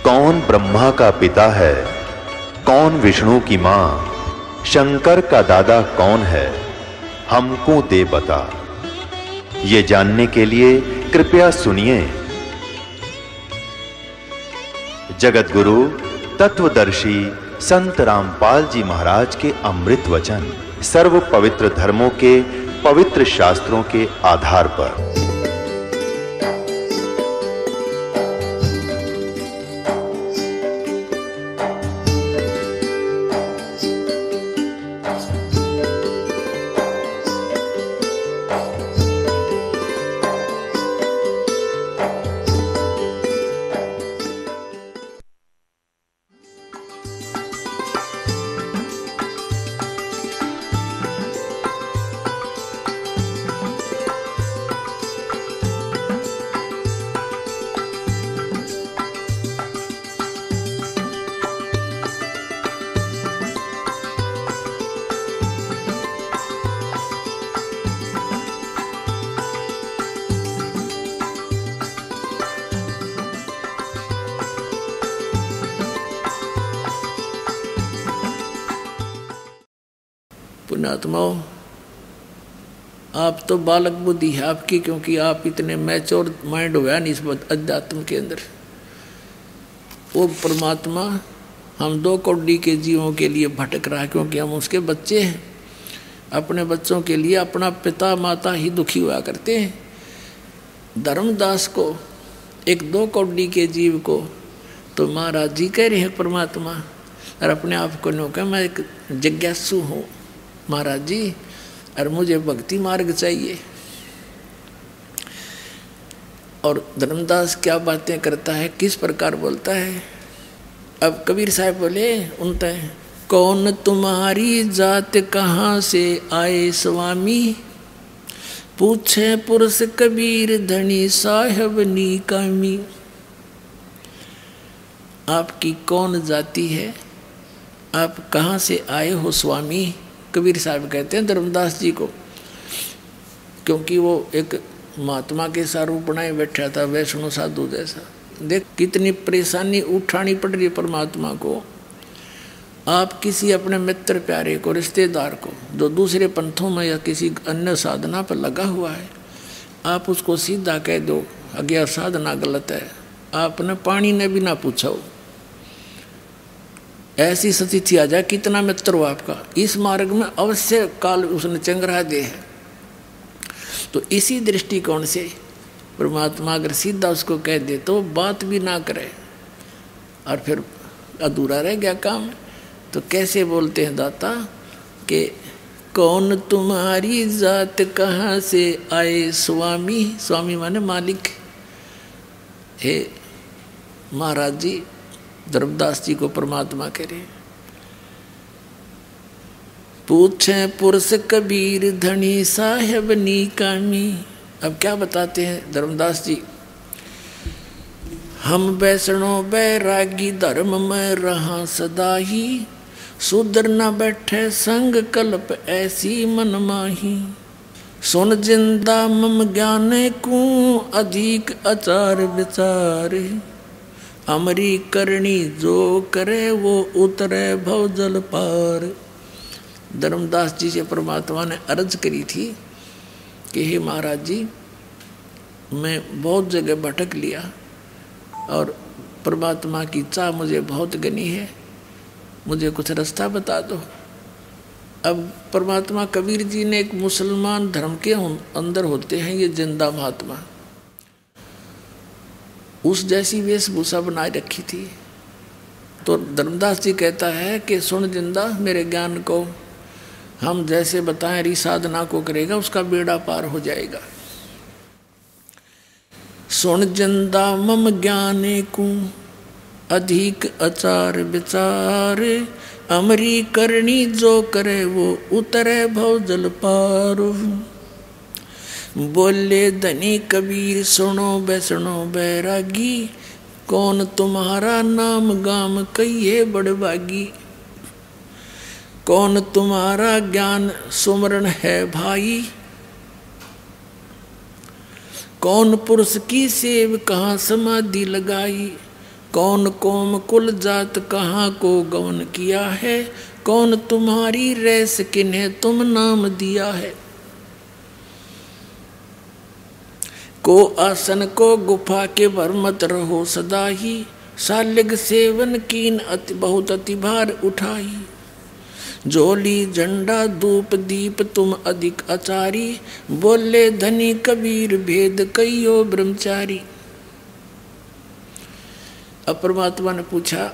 कौन ब्रह्मा का पिता है, कौन विष्णु की मां, शंकर का दादा कौन है, हमको दे बता। ये जानने के लिए कृपया सुनिए। जगत गुरु तत्वदर्शी संत रामपाल जी महाराज के अमृत वचन सर्व पवित्र धर्मों के पवित्र शास्त्रों के आधार पर। पुण्यात्माओं, आप तो बालक बुद्धि है आपकी, क्योंकि आप इतने मैच्योर माइंड हुआ नहीं इस अध्यात्म के अंदर। वो परमात्मा हम 2 कौड़ी के जीवों के लिए भटक रहा है, क्योंकि हम उसके बच्चे हैं। अपने बच्चों के लिए अपना पिता माता ही दुखी हुआ करते हैं। धर्मदास को, एक 2 कौड़ी के जीव को तो महाराज जी कह रहे हैं परमात्मा, और अपने आप को नो कह मैं एक जिज्ञासु हूँ महाराज जी, और मुझे भक्ति मार्ग चाहिए। और धर्मदास क्या बातें करता है, किस प्रकार बोलता है। अब कबीर साहब बोले उनते, कौन तुम्हारी जात कहाँ से आए स्वामी, पूछे पुरुष कबीर धनी साहब नी कामी। आपकी कौन जाति है, आप कहाँ से आए हो स्वामी। कबीर साहब कहते हैं धर्मदास जी को, क्योंकि वो एक महात्मा के साथ रूप बनाए बैठा था, वैष्णव साधु जैसा। देख कितनी परेशानी उठानी पड़ रही है परमात्मा को। आप किसी अपने मित्र प्यारे को, रिश्तेदार को, जो दूसरे पंथों में या किसी अन्य साधना पर लगा हुआ है, आप उसको सीधा कह दो अज्ञा साधना गलत है, आपने पानी ने भी ना पूछा हो, ऐसी स्थिति आ जाए, कितना मित्र हो आपका, इस मार्ग में अवश्य काल उसने चंगरा दे है। तो इसी दृष्टिकोण से परमात्मा अगर सीधा उसको कह दे तो बात भी ना करे और फिर अधूरा रह गया काम। तो कैसे बोलते हैं दाता कि कौन तुम्हारी जात कहाँ से आए स्वामी। स्वामी माने मालिक। हे महाराज जी, धर्मदास जी को परमात्मा कह रहे, पूछे पुरुष कबीर धनी साहेब नी कामी। अब क्या बताते हैं धर्मदास जी, हम वैष्णो बैरागी धर्म में रहा सदा ही, सुधर न बैठे संग कल्प ऐसी मन माही, सुन जिंदा मम ज्ञाने को अधिक आचार विचार, अमरी करनी जो करे वो उतरे भव जल पार। धर्मदास जी से परमात्मा ने अर्ज करी थी कि हे महाराज जी, मैं बहुत जगह भटक लिया और परमात्मा की चाह मुझे बहुत घनी है, मुझे कुछ रास्ता बता दो। अब परमात्मा कबीर जी ने एक मुसलमान धर्म के अंदर होते हैं ये जिंदा महात्मा, उस जैसी वेशभूषा बनाए रखी थी। तो धर्मदास जी कहता है कि सुन जिंदा, मेरे ज्ञान को हम जैसे बताएं री साधना को करेगा उसका बेड़ा पार हो जाएगा। सुन जिंदा मम ज्ञाने को अधिक आचार विचार, अमरी करनी जो करे वो उतरे भव जल पार। बोले धनी कबीर सुनो वैष्णो बैरागी, कौन तुम्हारा नाम गाम कहिए बड़भागी, कौन तुम्हारा ज्ञान सुमरण है भाई, कौन पुरुष की सेव कहाँ समाधि लगाई, कौन कोम कुल जात कहाँ को गवन किया है, कौन तुम्हारी रैस किन्हें तुम नाम दिया है। को आसन को गुफा के भर मत रहो सदा ही, सालिग सेवन कीन बहुत अति भार उठाई। झोली झंडा धूप दीप तुम अधिक आचारी, बोले धनी कबीर भेद कहियो ब्रह्मचारी। अब परमात्मा ने पूछा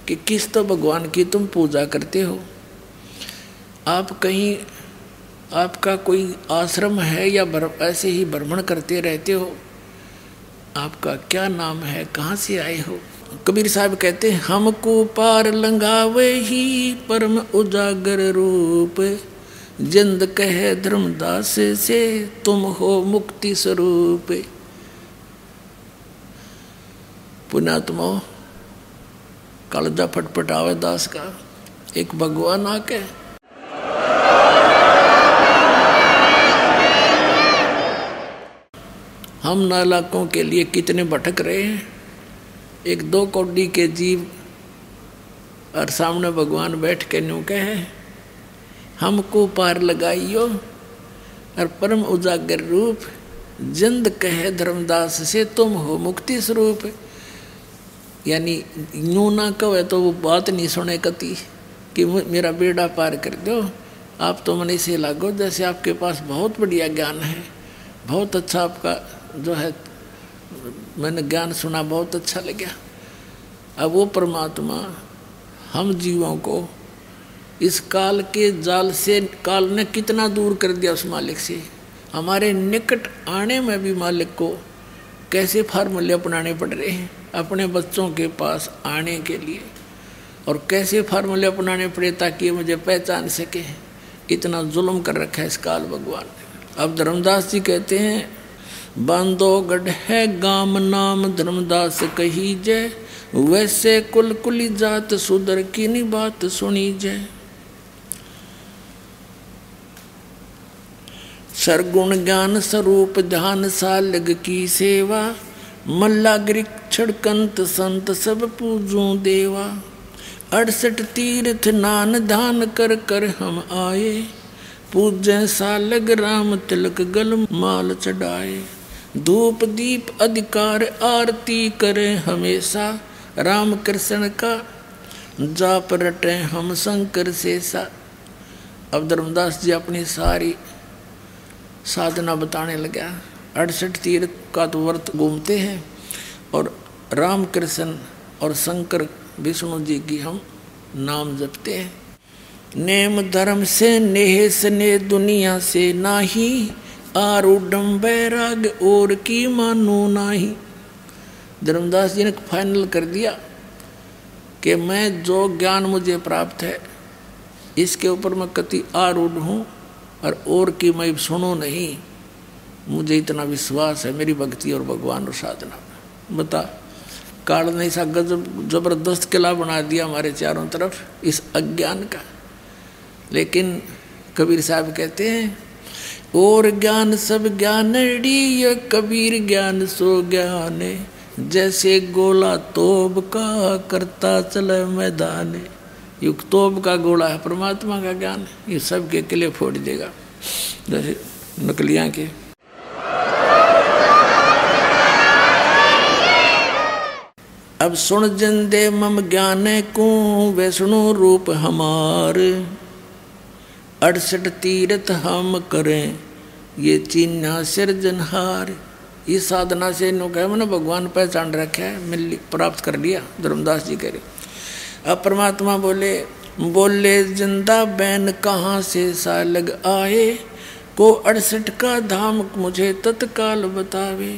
कि किस तो भगवान की तुम पूजा करते हो, आप कहीं आपका कोई आश्रम है या ऐसे ही भ्रमण करते रहते हो, आपका क्या नाम है, कहाँ से आए हो। कबीर साहब कहते हैं हमको पार लंघावे ही परम उजागर रूप, जिंद कहे धर्मदास से तुम हो मुक्ति स्वरूप। पुण्यात्मा कालजा फटफटावे दास का एक भगवान आके हम नालाकों के लिए कितने भटक रहे हैं। एक 2 कौड़ी के जीव और सामने भगवान बैठ के न्यू कहे हमको पार लगाइयो, और परम उजागर रूप जिंद कहे धर्मदास से तुम हो मुक्ति स्वरूप। यानी यूँ ना कहे तो वो बात नहीं सुने कती कि मेरा बेड़ा पार कर दो। आप तो मन से लागो जैसे आपके पास बहुत बढ़िया ज्ञान है, बहुत अच्छा आपका जो है मैंने ज्ञान सुना, बहुत अच्छा लगा। अब वो परमात्मा हम जीवों को इस काल के जाल से, काल ने कितना दूर कर दिया उस मालिक से, हमारे निकट आने में भी मालिक को कैसे फार्मूले अपनाने पड़ रहे हैं अपने बच्चों के पास आने के लिए, और कैसे फार्मूले अपनाने पड़े ताकि मुझे पहचान सके। इतना जुल्म कर रखा है इस काल भगवान ने। अब धर्मदास जी कहते हैं बांधोगढ़ है गाम नाम धर्मदास कही जय, वैसे कुल कुली जात सुधर की नी बात सुनी जय। सरगुण ज्ञान स्वरूप ध्यान सालग की सेवा, मल्लाग्रिक छड़कंत संत सब पूजू देवा। 68 तीर्थ नान धान कर कर हम आए, पूजें सालग राम तिलक गल माल चढ़ाए। धूप दीप अधिकार आरती करें हमेशा, राम कृष्ण का जाप रटे हम शंकर शेषा। अब धर्मदास जी अपनी सारी साधना बताने लगा। 68 तीर्थ का तो व्रत घूमते हैं और राम कृष्ण और शंकर विष्णु जी की हम नाम जपते हैं। नेम धर्म से नेह सने दुनिया से नाही, आरूढ़ बैराग और की मानो नाही। धर्मदास जी ने फाइनल कर दिया कि मैं जो ज्ञान मुझे प्राप्त है इसके ऊपर मैं कति आरूढ़ हूँ और की मैं सुनो नहीं। मुझे इतना विश्वास है मेरी भक्ति और भगवान और साधना में। बता काल ने ऐसा गजब जबरदस्त किला बना दिया हमारे चारों तरफ इस अज्ञान का। लेकिन कबीर साहब कहते हैं और ज्ञान सब ज्ञानड़ी, ये कबीर ज्ञान सो ज्ञान, जैसे गोला तोब का करता चले मैदान। युग तोब का गोला है परमात्मा का ज्ञान, ये सब के किले फोड़ देगा जैसे नकलियां के। अब सुन जिंदे मम ज्ञान को वैष्णु रूप हमार, 68 तीर्थ हम करें ये चिन्ह सिरजनहार। इस साधना से नो कहे मैंने भगवान पहचान रखा है, मिल प्राप्त कर लिया। धर्मदास जी कह रहे अब परमात्मा बोले जिंदा बैन कहाँ से सालग आए, को 68 का धाम मुझे तत्काल बतावे।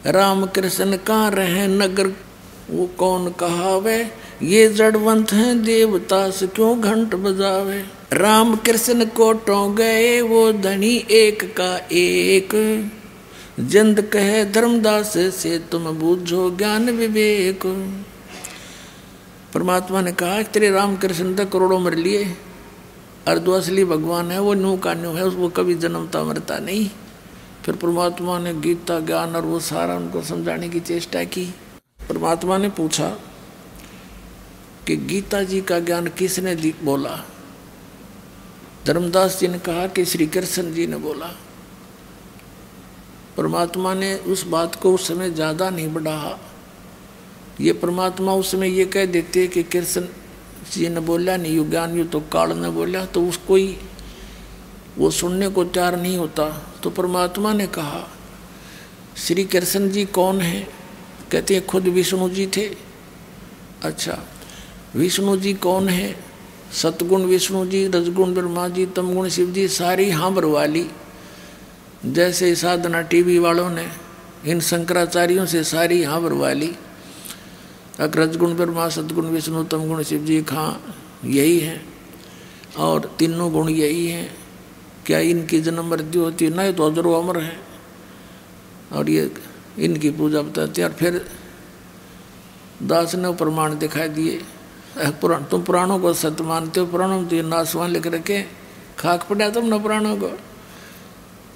राम कृष्ण का रहे नगर वो कौन कहावे, ये जड़वंत हैं देवता से क्यों घंट बजावे। राम कृष्ण को टो गए वो धनी एक का एक, जिंद कहे धर्मदास से तुम बूझो ज्ञान विवेक। परमात्मा ने कहा तेरे राम कृष्ण तक करोड़ों मर लिए और जो असली भगवान है वो न्यू का न्यू है, उसको कभी जन्मता मरता नहीं। फिर परमात्मा ने गीता ज्ञान और वो सारा उनको समझाने की चेष्टा की। परमात्मा ने पूछा कि गीता जी का ज्ञान किसने बोला? धर्मदास जी ने कहा कि श्री कृष्ण जी ने बोला। परमात्मा ने उस बात को उस समय ज़्यादा नहीं बढ़ाया। ये परमात्मा उस समय ये कह देते कि कृष्ण जी ने बोला नहीं, यु ज्ञान यु तो काल ने बोला, तो उसको ही वो सुनने को तैयार नहीं होता। तो परमात्मा ने कहा श्री कृष्ण जी कौन है? कहते हैं खुद विष्णु जी थे। अच्छा, विष्णु जी कौन है? सतगुण विष्णु जी, रजगुण ब्रह्मा जी, तमगुण शिव जी, सारी हांबर वाली। जैसे साधना टीवी वालों ने इन शंकराचार्यों से सारी हांबर वाली, रजगुण ब्रह्मा, सतगुण विष्णु, तमगुण शिव जी, हाँ यही है और तीनों गुण यही हैं। क्या इनकी जन्म मृत्यु होती है? नहीं, तो अजरो अमर है और ये इनकी पूजा बताते हैं। और फिर दास ने प्रमाण दिखाई दिए। तुम पुराणों को सत्य मानते हो, पुराणों में तो ये नासवान लिख रखे, खाक पड़ा तुम न पुराणों को।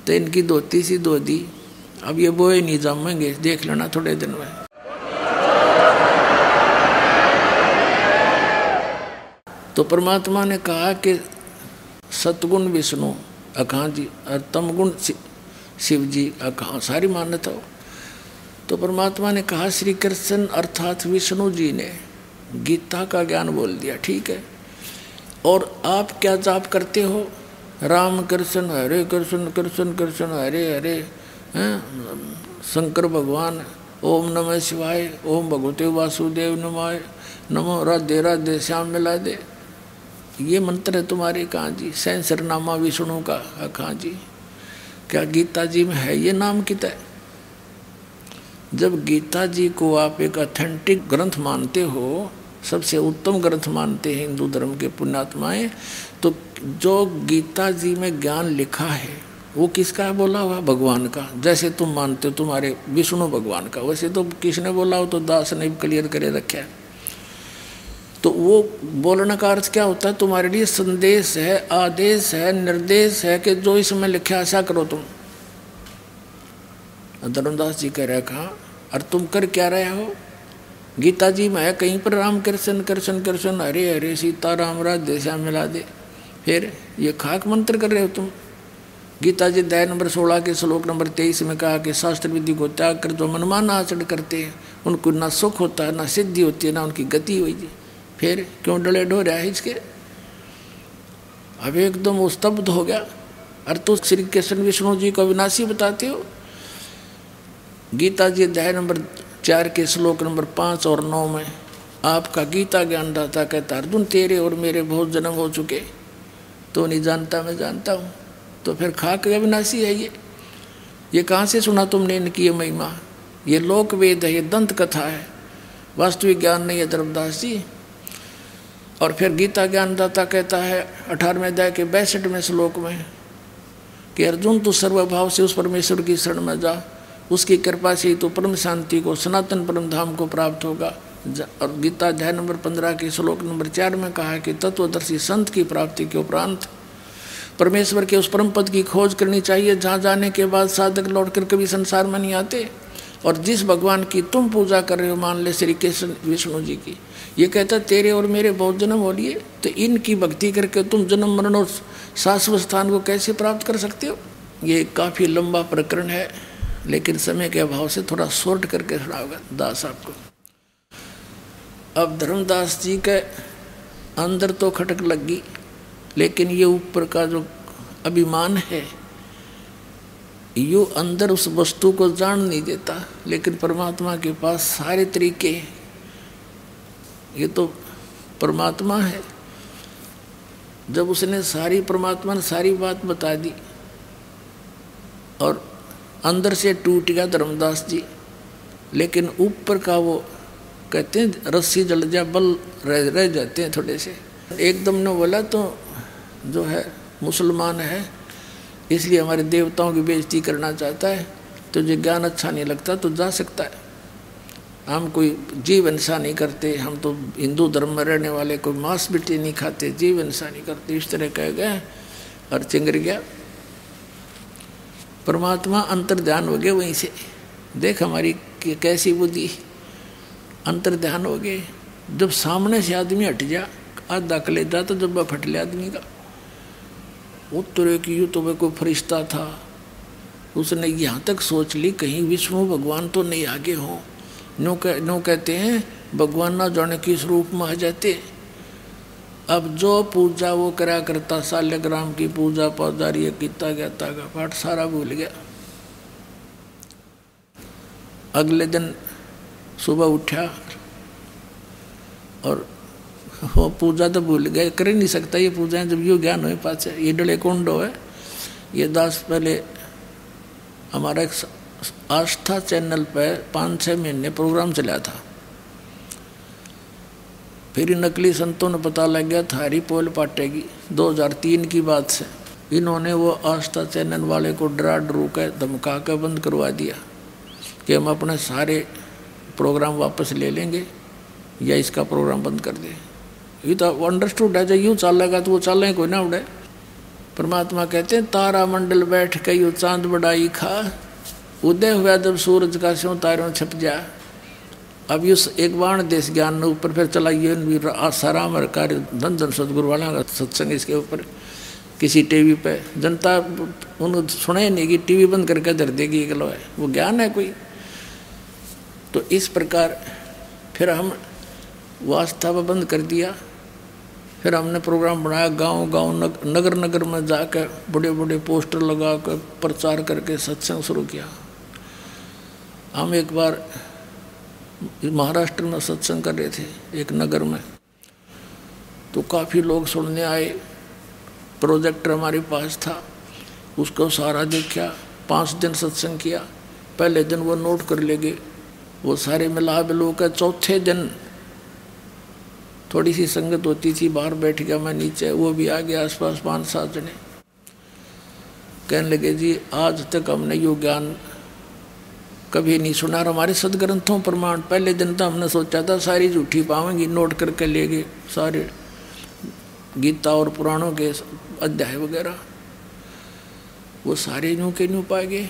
तो इनकी धोती सी धो दी। अब ये बोए नहीं जमेंगे, देख लेना थोड़े दिन में। तो परमात्मा ने कहा कि सतगुण विष्णु अखां जी और तमगुण शिव जी अखां, सारी मान्यता हो। तो परमात्मा ने कहा श्री कृष्ण अर्थात विष्णु जी ने गीता का ज्ञान बोल दिया, ठीक है। और आप क्या जाप करते हो? राम कृष्ण हरे कृष्ण, कृष्ण कृष्ण हरे हरे, शंकर भगवान, ओम नमः शिवाय, ओम भगवते वासुदेव नमाय, नमो राधे राधे श्याम मिला दे। ये मंत्र है तुम्हारे कहाँ जी? सहस्रनामा विष्णु का कहाँ जी? क्या गीता जी में है ये नाम किता है? जब गीता जी को आप एक ऑथेंटिक ग्रंथ मानते हो, सबसे उत्तम ग्रंथ मानते हैं हिंदू धर्म के पुण्यात्माएं, तो जो गीता जी में ज्ञान लिखा है वो किसका है बोला हुआ? भगवान का। जैसे तुम मानते हो तुम्हारे विष्णु भगवान का, वैसे तो किसने बोला हो? तो दास ने क्लियर करे रखा है। तो वो बोलने का अर्थ क्या होता है? तुम्हारे लिए संदेश है, आदेश है, निर्देश है कि जो इसमें लिखा ऐसा करो तुम। धर्मदास जी कह रहे कहा, और तुम कर क्या रहे हो? गीता जी में है कहीं पर राम कृष्ण कृष्ण कृष्ण हरे हरे सीता राम राधे श्याम मिला दे। फिर ये खाक मंत्र कर रहे हो तुम। गीता जी अध्याय नंबर 16 के श्लोक नंबर 23 में कहा कि शास्त्र विधि को त्याग कर जो मनमान आचरण करते हैं उनको ना सुख होता है, ना सिद्धि होती है, ना उनकी गति होगी। फिर क्यों डले ढो रहा है इसके? अब एकदम वो स्तब्ध हो गया। अरे तो श्री कृष्ण विष्णु जी को अविनाशी बताते हो। गीता जी अध्याय नंबर 4 के श्लोक नंबर 5 और 9 में आपका गीता ज्ञानदाता कहता अर्जुन तेरे और मेरे बहुत जन्म हो चुके, तो नहीं जानता मैं जानता हूँ। तो फिर खाक अविनाशी है ये कहाँ से सुना तुमने इनकी ये महिमा? ये लोक वेद है, ये दंत कथा है, वास्तविक ज्ञान नहीं है धर्मदास जी। और फिर गीता ज्ञानदाता कहता है 18वें अध्याय के 62वें श्लोक में कि अर्जुन तू सर्वभाव से उस परमेश्वर की शरण में जा, उसकी कृपा से तो परम शांति को, सनातन परम धाम को प्राप्त होगा। और गीता अध्याय नंबर 15 के श्लोक नंबर 4 में कहा कि तत्वदर्शी संत की प्राप्ति के उपरांत परमेश्वर के उस परम पद की खोज करनी चाहिए जहाँ जाने के बाद साधक लौटकर कभी संसार में नहीं आते। और जिस भगवान की तुम पूजा कर रहे हो, मान ले श्री कृष्ण विष्णु जी की, ये कहता तेरे और मेरे बहुत जन्म हो लिए, तो इनकी भक्ति करके तुम जन्म मरण और शाश्वत स्थान को कैसे प्राप्त कर सकते हो? ये काफ़ी लंबा प्रकरण है, लेकिन समय के अभाव से थोड़ा शॉर्ट करके सुनाऊंगा दास आपको। अब धर्मदास जी के अंदर तो खटक लगी, लेकिन ये ऊपर का जो अभिमान है यो अंदर उस वस्तु को जान नहीं देता। लेकिन परमात्मा के पास सारे तरीके, ये तो परमात्मा है। जब उसने परमात्मा ने सारी बात बता दी और अंदर से टूट गया धर्मदास जी, लेकिन ऊपर का वो कहते हैं रस्सी जल जा बल रह जाते हैं थोड़े से। एकदम न बोला तो जो है मुसलमान है, इसलिए हमारे देवताओं की बेइज्जती करना चाहता है, तो जो ज्ञान अच्छा नहीं लगता तो जा सकता है। हम कोई जीव हिंसा नहीं करते, हम तो हिंदू धर्म में रहने वाले कोई मांस बिट्टी नहीं खाते, जीव हिंसा नहीं करते, इस तरह कह गए और चिंगर गया। परमात्मा अंतर ध्यान हो गए वहीं से। देख हमारी कैसी बुद्धि, अंतर ध्यान हो गए। जब सामने से आदमी हट जा, आधा कलेजा तो जब फट लिया आदमी का। उत्तरे की यू तो वह कोई फरिश्ता था, उसने यहाँ तक सोच ली कहीं विष्णु भगवान तो नहीं आगे हों। नो कहते हैं भगवान ना जाने किस रूप में आ जाते। अब जो पूजा वो करा करता, शालिग्राम की पूजा पौधारी किता गया तागा पाठ सारा भूल गया। अगले दिन सुबह उठा और वो पूजा तो भूल गए, कर ही नहीं सकता ये पूजाएं जब यो ज्ञान हो पास। ये डले कुंडो है, ये दास पहले हमारा एक आस्था चैनल पे 5-6 महीने प्रोग्राम चला था। फिर नकली संतों ने पता लग गया था हरी पोल पाटेगी। 2003 की बात से इन्होंने वो आस्था चैनल वाले को डरा डरू के धमका कर बंद करवा दिया कि हम अपने सारे प्रोग्राम वापस ले लेंगे या इसका प्रोग्राम बंद कर दें। ये तो अंडरस्टूड है, जब यूँ चलेगा तो वो चलें, कोई ना उड़े। परमात्मा कहते हैं तारा मंडल बैठ के यू चांद बड़ाई खा, उदय हुआ जब सूरज का स्यों तारों छप जा। अब ये एक बाण देश ज्ञान ने ऊपर फिर चलाइए सारा हमारे कार्य धन धन सदगुरु वाला का सत्संग इसके ऊपर किसी टीवी पे जनता उन्होंने सुने नहीं कि टीवी बंद करके धर देगी गलो है, वो ज्ञान है कोई। तो इस प्रकार फिर हम वास्ता में बंद कर दिया। फिर हमने प्रोग्राम बनाया, गांव गांव नगर नगर में जाकर बड़े बड़े पोस्टर लगा कर प्रचार करके सत्संग शुरू किया। हम एक बार महाराष्ट्र में सत्संग कर रहे थे एक नगर में, तो काफ़ी लोग सुनने आए। प्रोजेक्टर हमारे पास था, उसको सारा देखा। 5 दिन सत्संग किया। पहले दिन वो नोट कर ले गए, वो सारे मिला लोग का। चौथे दिन थोड़ी सी संगत होती थी, बाहर बैठ गया मैं नीचे, वो भी आ गया आसपास 5-7 जने। कहने लगे जी आज तक हमने यो ज्ञान कभी नहीं सुना, और हमारे सदग्रंथों प्रमाण। पहले दिन तो हमने सोचा था सारी झूठी पावेंगी, नोट करके ले गए सारे गीता और पुराणों के अध्याय वगैरह, वो सारे यूँ के यूँ पा गए।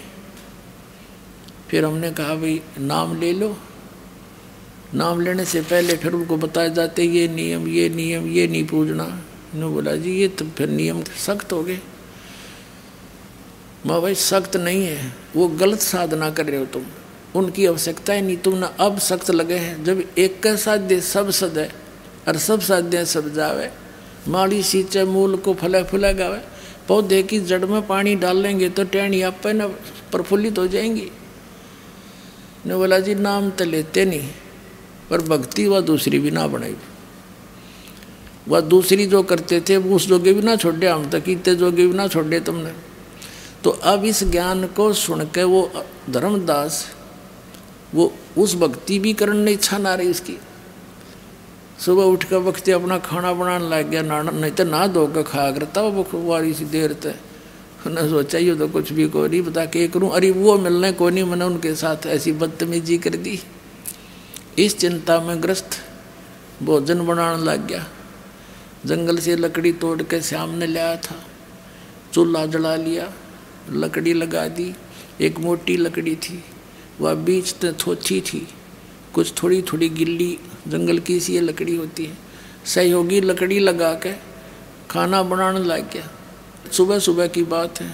फिर हमने कहा भाई नाम ले लो। नाम लेने से पहले फिर उनको बताए जाते ये नियम ये नहीं पूजना। इन्होंने बोला जी ये तो फिर नियम सख्त हो गए। माँ भाई सख्त नहीं है, वो गलत साधना कर रहे हो तुम, उनकी आवश्यकता ही नहीं। तुम ना अब सख्त लगे हैं। जब एक का साध्य सब सद है और सब साध्य सब जावे, माली सींचे मूल को फले फुले गावे। पौधे की जड़ में पानी डाल लेंगे तो टहनी आप पे न प्रफुल्लित हो जाएंगी। ने बोला जी नाम तो लेते नहीं, पर भक्ति वह दूसरी भी ना बनाई। वह दूसरी जो करते थे वो उस जोगे भी ना छोड़े, हम तक इतने जोगे भी ना छोड़े तुमने। तो अब इस ज्ञान को सुन के वो धर्मदास वो उस भक्ति भी करने इच्छा ना रही उसकी। सुबह उठ कर वक्त अपना खाना बनाने लग गया, नहीं तो ना धो कर खाया करता वो वारी सी देर तक। उन्हें सोचा ये तो कुछ भी को नहीं बता के करूँ, अरे वो मिलने को नहीं, मैंने उनके साथ ऐसी बदतमीजी कर दी। इस चिंता में ग्रस्त भोजन बनाने लग गया। जंगल से लकड़ी तोड़ के सामने लाया था, चूल्हा जला लिया, लकड़ी लगा दी। एक मोटी लकड़ी थी, वह बीच में थोची थी, कुछ थोड़ी थोड़ी गिल्ली जंगल की सी लकड़ी होती है। सहयोगी लकड़ी लगा के खाना बनाने लग गया। सुबह सुबह की बात है,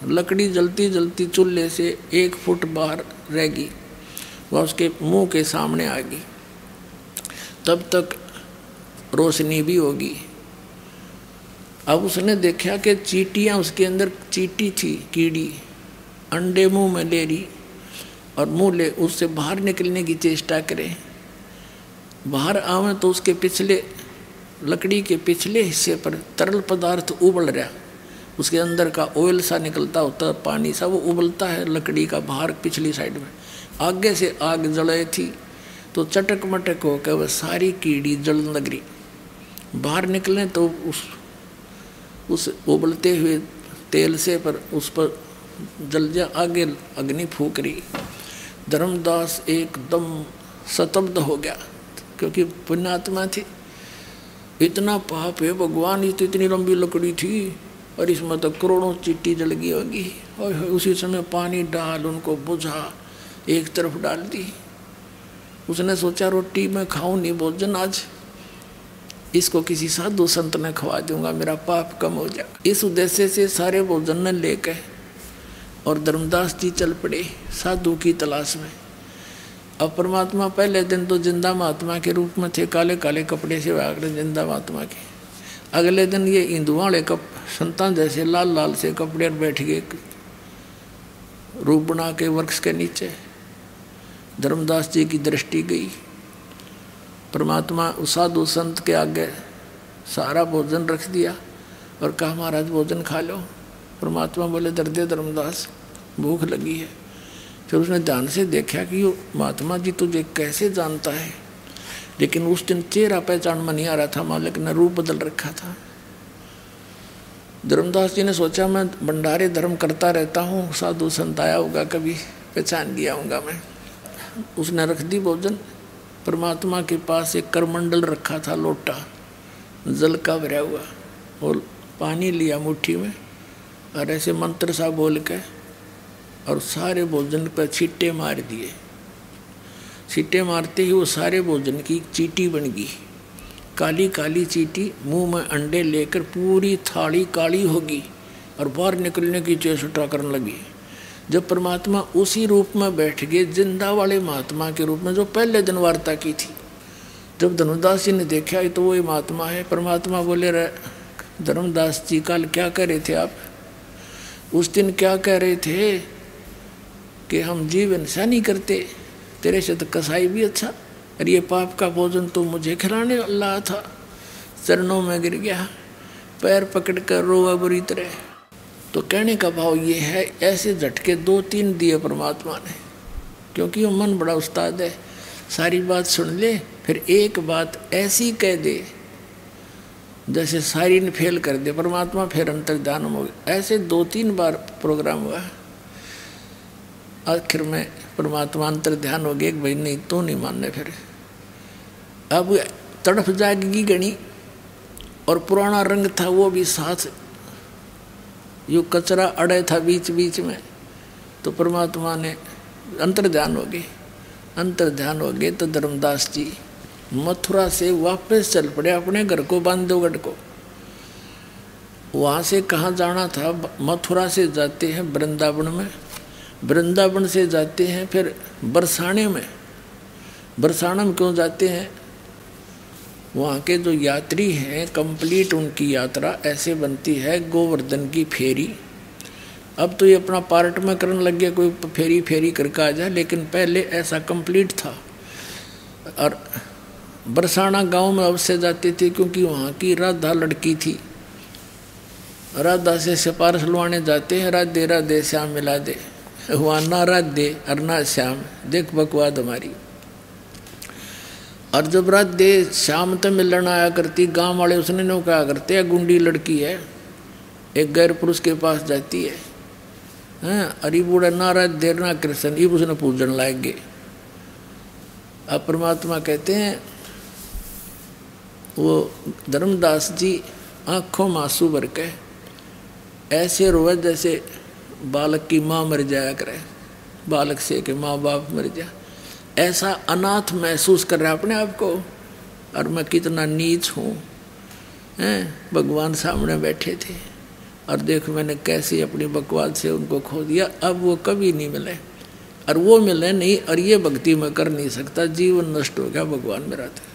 लकड़ी जलती जलती चूल्हे से 1 फुट बाहर रह गई, वह उसके मुंह के सामने आ गई। तब तक रोशनी भी होगी। अब उसने देखा कि चींटियाँ उसके अंदर चींटी थी, कीड़ी अंडे मुंह में ले रही और मुंह ले उससे बाहर निकलने की चेष्टा करे। बाहर आवे तो उसके पिछले लकड़ी के पिछले हिस्से पर तरल पदार्थ उबल रहा, उसके अंदर का ऑयल सा निकलता होता, पानी सा वो उबलता है लकड़ी का बाहर पिछली साइड में। आगे से आग जले थी तो चटक मटक होकर वह सारी कीड़ी जलन लग रही। बाहर निकले तो उस उबलते हुए तेल से पर उस पर जल जा, आगे अग्नि फूक रही। धर्मदास एकदम स्तब्ध हो गया, क्योंकि पुण्यात्मा थी। इतना पाप है भगवान, ये तो इतनी लंबी लकड़ी थी और इसमें तो करोड़ों चींटी जल गई होगी। और उसी समय पानी डाल उनको बुझा, एक तरफ डाल दी। उसने सोचा रोटी मैं खाऊं नहीं भोजन आज, इसको किसी साधु संत ने खवा दूंगा, मेरा पाप कम हो जाएगा। इस उद्देश्य से सारे भोजन ने लेकर और धर्मदास जी चल पड़े साधु की तलाश में। अब परमात्मा पहले दिन तो जिंदा महात्मा के रूप में थे, काले काले कपड़े से आकर जिंदा महात्मा के। अगले दिन ये हिंदुओं वाले संतान जैसे लाल लाल से कपड़े बैठ गए रूप बना के वृक्ष के नीचे। धर्मदास जी की दृष्टि गई, परमात्मा उस साधु संत के आगे सारा भोजन रख दिया और कहा महाराज भोजन खा लो। परमात्मा बोले दर्दे धर्मदास भूख लगी है। फिर उसने ध्यान से देखा कि यो महात्मा जी तुझे कैसे जानता है, लेकिन उस दिन चेहरा पहचान में नहीं आ रहा था, मालिक ने रूप बदल रखा था। धर्मदास जी ने सोचा मैं भंडारे धर्म करता रहता हूँ, साधु संत आया होगा कभी पहचान लिया होगा मैं। उसने रख दी भोजन। परमात्मा के पास एक करमंडल रखा था, लोटा जल का भरा हुआ, और पानी लिया मुट्ठी में और ऐसे मंत्र सा बोल के और सारे भोजन पर छींटे मार दिए। छींटे मारते ही वो सारे भोजन की चींटी बन गई, काली काली चींटी। मुंह में अंडे लेकर पूरी थाली काली होगी और बाहर निकलने की चेष्टा करने लगी। जब परमात्मा उसी रूप में बैठ गए, जिंदा वाले महात्मा के रूप में जो पहले दिन वार्ता की थी, जब धर्मदास जी ने देखा तो वही महात्मा है। परमात्मा बोले धर्मदास जी कल क्या कह रहे थे आप, उस दिन क्या कह रहे थे कि हम जीव हिंसा नहीं करते, तेरे से तो कसाई भी अच्छा, और ये पाप का भोजन तो मुझे खिलाने वाला था। चरणों में गिर गया, पैर पकड़ कर रोआ बुरी तरह। तो कहने का भाव ये है, ऐसे झटके 2-3 दिए परमात्मा ने, क्योंकि वो मन बड़ा उस्ताद है, सारी बात सुन ले फिर एक बात ऐसी कह दे जैसे सारी ने फेल कर दे। परमात्मा फिर अंतर्ध्यान हो गया। ऐसे 2-3 बार प्रोग्राम हुआ, आखिर में परमात्मा अंतर्ध्यान हो गया कि भाई नहीं तो नहीं मानने। फिर अब तड़फ जाएगी गणी, और पुराना रंग था वो भी साथ, यो कचरा अड़े था बीच बीच में, तो परमात्मा ने अंतर्ध्यान हो गए। अंतर्ध्यान हो गए तो धर्मदास जी मथुरा से वापस चल पड़े अपने घर को, बांधवगढ़ को। वहाँ से कहाँ जाना था, मथुरा से जाते हैं वृंदावन में, वृंदावन से जाते हैं फिर बरसाने में। बरसाना में क्यों जाते हैं, वहाँ के जो यात्री हैं कंप्लीट उनकी यात्रा ऐसे बनती है गोवर्धन की फेरी। अब तो ये अपना पार्ट में करने लग गया, कोई फेरी फेरी करके आ जाए, लेकिन पहले ऐसा कंप्लीट था। और बरसाना गांव में अवश्य जाते थे, क्योंकि वहाँ की राधा लड़की थी। राधा से सिफारिश लुआने जाते हैं, राधे राधे श्याम मिला दे, वहाँ ना राधे और ना श्याम, देख बकवाद हमारी। और जब राधे श्याम तो मिलन आया करती, गांव वाले उसने नो कहा करते, गुंडी लड़की है, एक गैर पुरुष के पास जाती है, अरे बूढ़ा ना राधे ना कृष्ण, ये उसने पूजन लाएंगे। अब परमात्मा कहते हैं, वो धर्मदास जी आँखों में आंसू भर के ऐसे रोए जैसे बालक की माँ मर जाया करे, बालक से कि माँ बाप मर जा, ऐसा अनाथ महसूस कर रहा है अपने आप को, और मैं कितना नीच हूँ। भगवान सामने बैठे थे और देखो मैंने कैसे अपनी बकवाद से उनको खो दिया। अब वो कभी नहीं मिले, और वो मिले नहीं, और ये भक्ति में कर नहीं सकता, जीवन नष्ट हो गया, भगवान मेरा था।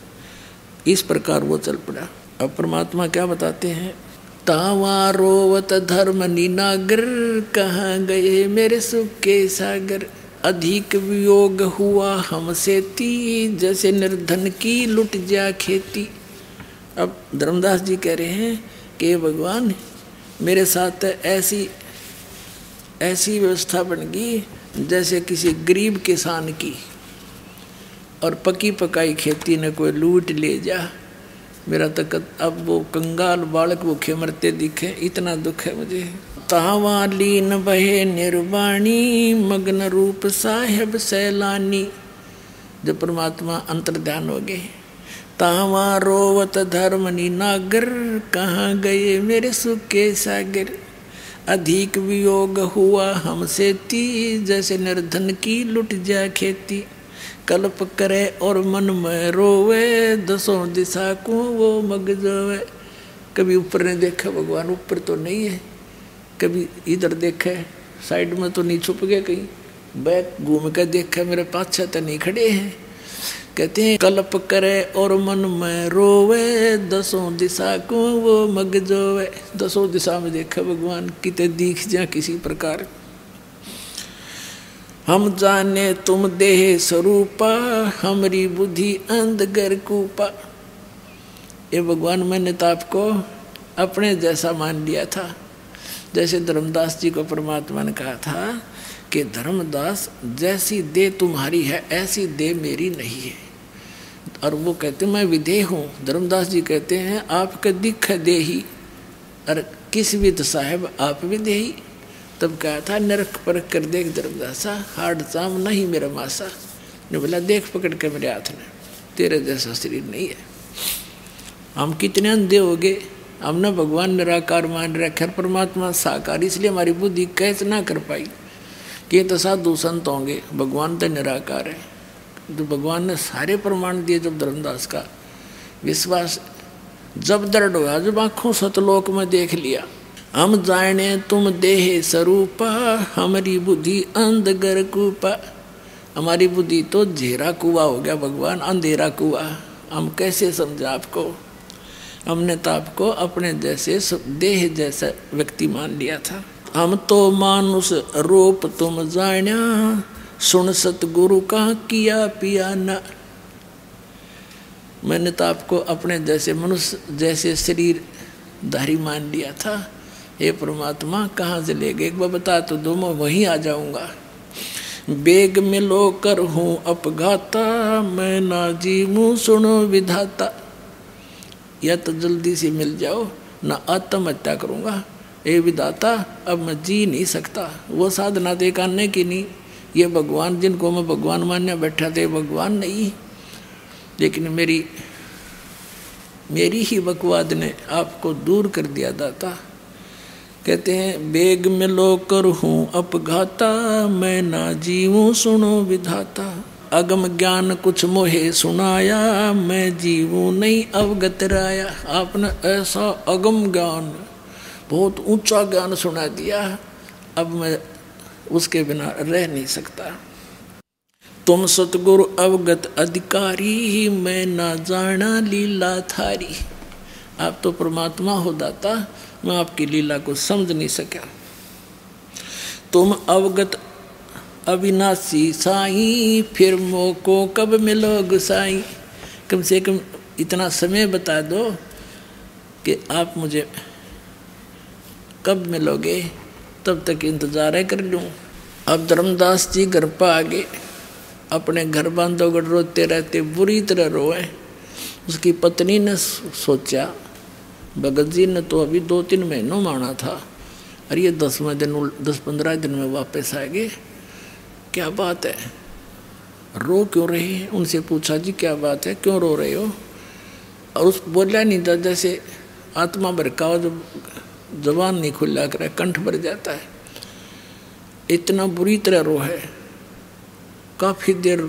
इस प्रकार वो चल पड़ा। अब परमात्मा क्या बताते हैं, तावा रोवत धर्म नीनागर, कहाँ गए मेरे सुख के सागर, अधिक वियोग हुआ हमसे ती, जैसे निर्धन की लुट जा खेती। अब धर्मदास जी कह रहे हैं कि भगवान मेरे साथ ऐसी व्यवस्था बन गई जैसे किसी गरीब किसान की, और पकी पकाई खेती ने कोई लूट ले जा। मेरा तक अब वो कंगाल बालक भूखे मरते दिखे, इतना दुख है मुझे। तावा लीन बहे निर्वाणी, मग्न रूप साहेब सैलानी। जब परमात्मा अंतर्ध्यान हो गए, तावा रोवत धर्म नीनागर, कहाँ गए मेरे सुख के सागर, अधिक वियोग हुआ हमसे ती, जैसे निर्धन की लुट जा खेती। कल्प करे और मन में रोवे, दसों दिशा को वो मग जावे। कभी ऊपर ने देखा, भगवान ऊपर तो नहीं है, कभी इधर देखे, साइड में तो नहीं छुप गया, कहीं बैक घूम कर देखा, मेरे पाछे तो नहीं खड़े हैं। कहते हैं कल्प करे और मन में रोवे, दसों दिशा को वो मग जोवे। दसों दिशा में देखा भगवान, कितने दिख जा किसी प्रकार। हम जाने तुम देह स्वरूपा, हमारी बुद्धि अंधगर कूपा। ये भगवान मैंने तो आपको अपने जैसा मान लिया था। जैसे धर्मदास जी को परमात्मा ने कहा था कि धर्मदास जैसी देह तुम्हारी है ऐसी देह मेरी नहीं है। और वो कहते मैं विदेह हूँ। धर्मदास जी कहते हैं आपके दिख है देही, और किस विद साहेब आप विदेही। तब कहा था नरक परख कर देख धर्मदासा, हार्ड चाम नहीं मेरा मासा। ने बोला देख पकड़ के मेरे हाथ में, तेरे जैसा शरीर नहीं है। हम कितने अंधे हो गए, हमने भगवान निराकार मान रखा, परमात्मा साकार, इसलिए हमारी बुद्धि कैच ना कर पाई कि तो साधु संत होंगे, भगवान तो निराकार है। तो भगवान ने सारे प्रमाण दिए। जब धर्मदास का विश्वास जब दृढ़ हुआ, जब आँखों सतलोक में देख लिया, हम जाने तुम देह स्वरूपा, हमारी बुद्धि अंधगर कूपा। हमारी बुद्धि तो झेरा कुआ हो गया भगवान, अंधेरा कुआ। हम कैसे समझा आपको? हमने तो आपको अपने जैसे देह जैसा व्यक्ति मान लिया था। हम तो मानुष रूप तुम जान्या, सुन सतगुरु का किया पिया न। मैंने तो आपको अपने जैसे मनुष्य जैसे शरीर धारी मान लिया था। हे परमात्मा कहाँ से ले गए, एक बार बता तो दो, मैं वहीं आ जाऊंगा। बेग में लो कर हूँ अपघाता, मैं ना जीवूं सुनो विधाता। या तो जल्दी से मिल जाओ, ना आत्महत्या करूँगा। ए विधाता अब मैं जी नहीं सकता। वो साधना दे करने की नहीं, ये भगवान जिनको मैं भगवान मानने बैठा थे भगवान नहीं, लेकिन मेरी ही बकवाद ने आपको दूर कर दिया दाता। कहते हैं बेग में लो कर हूँ अपघाता, मैं ना जीवूं सुनो विधाता। अगम ज्ञान कुछ मोहे सुनाया, मैं जीवूं नहीं अवगत राया। आपने ऐसा अगम ज्ञान, बहुत ऊंचा ज्ञान सुना दिया, अब मैं उसके बिना रह नहीं सकता। तुम सतगुरु अवगत अधिकारी, मैं ना जाना लीला थारी। आप तो परमात्मा हो दाता, मैं आपकी लीला को समझ नहीं सका। तुम अवगत अविनाशी साईं, फिर मोको कब मिलो गुसाई। कम से कम इतना समय बता दो कि आप मुझे कब मिलोगे, तब तक इंतजार कर लूँ। अब धर्मदास जी घर पर आ गए, अपने घर बांधोगढ़ रोते रहते, बुरी तरह रोए। उसकी पत्नी ने सोचा, भगत जी ने तो अभी 2-3 महीनों माना था, और ये 10वें दिन 10-15 दिन में वापस आ गए। क्या बात है, रो क्यों रही है? उनसे पूछा जी क्या बात है, क्यों रो रहे हो? और उस बोला नहीं था, जैसे आत्मा भड़का हो, जब जबान नहीं खुला करे कंठ भर जाता है, इतना बुरी तरह रो है। काफ़ी देर